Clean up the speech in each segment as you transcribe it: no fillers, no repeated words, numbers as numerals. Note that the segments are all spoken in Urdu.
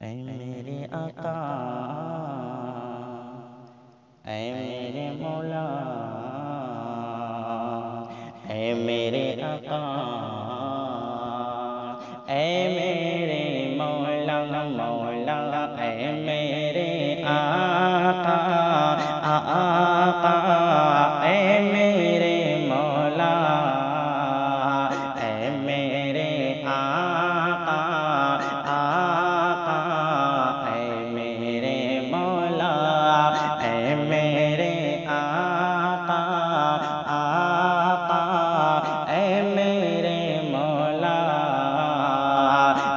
اے میرے آقا، اے میرے مولا، اے میرے آقا، اے میرے مولا مولا، اے میرے آقا آقا، اے میرے مولا، اے میرے آقا آقا، اے میرے مولا، اے میرے آقا آقا، اے میرے مولا،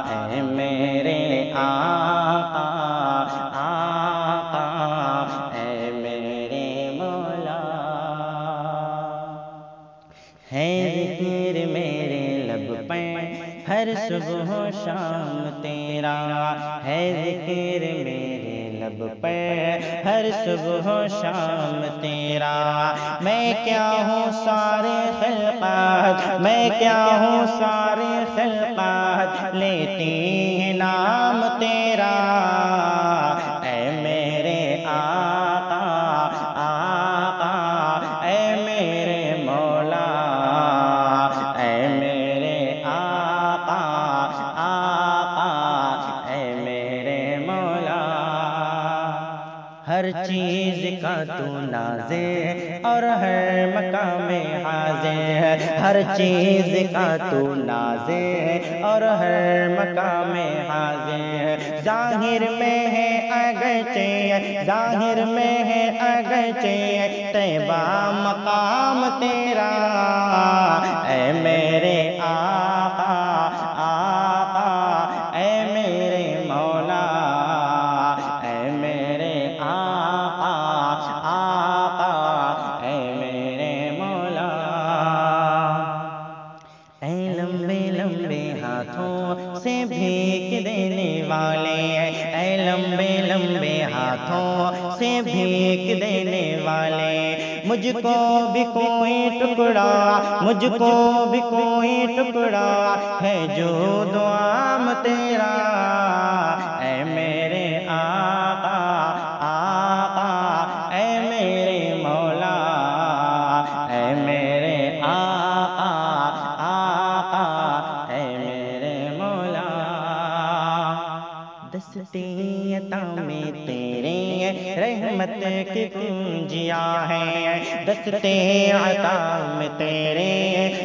اے میرے آقا آقا، اے میرے مولا۔ ہے ذکر میرے لب پہ ہر صبح و شام تیرا، ہے ذکر میرے لب پہ ہر صبح و شام تیرا۔ میں کیا ہوں سارے خلقات، میں کیا ہوں سارے خلقات، لیتی ہیں نام تیرا۔ اے میرے آقا آقا، اے میرے مولا، اے میرے آقا آقا، اے میرے مولا۔ ہر چیز کا تو نازے اور ہر مقام حاضر، ہر چیز کا تو نازے اور ہر مقام حاضر۔ ظاہر میں ہے اگرچہ، ظاہر میں ہے اگرچہ طیبہ مقام تیرا۔ اے میرے آقا آقا، اے میرے مولا، اے میرے آقا آقا، اے میرے مولا۔ اے لمبے لمبے ہاتھوں سے بھیک دینے والے، اے لمبے لمبے ہاتھوں سے بھیک دینے والے، مجھ کو بھی کوئی ٹکڑا، مجھ کو بھی کوئی ٹکڑا ہے جو دعام تیرا۔ اے میرے آقا آقا، اے میرے مولا، اے میرے آقا آقا، اے میرے مولا۔ دستے عطا میں تیرے رحمت کی کنجیاں ہیں، دستے عطا میں تیرے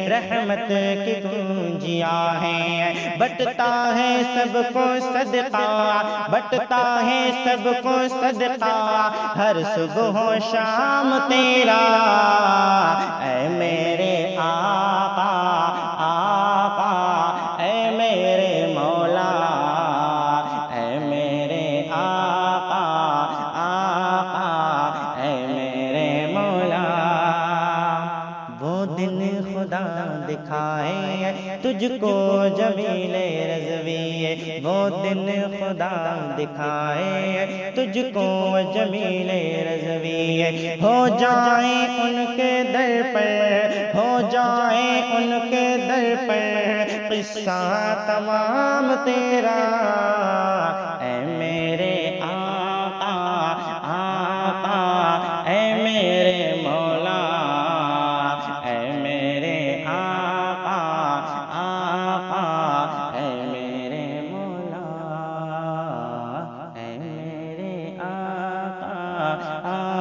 رحمت کی کنجیاں ہیں۔ بٹتا ہے سب کو صدقہ، بٹتا ہے سب کو صدقہ، ہر صبح و شام تیرا۔ اے میرے آقا آقا، اے میرے مولا، اے میرے آقا آقا، اے میرے مولا۔ وہ دن خدا دکھائے تجھ کو جمیل رضوی، وہ دن خدا دکھائے تجھ کو جمیل رضوی، ہو جائیں ان کے در پر، ہو جائیں ان کے در پر قصہ تمام تیرا۔ اے میرے آقا آقا، اے میرے مولا، اے میرے آقا آقا، اے میرے مولا، اے میرے آقا آقا۔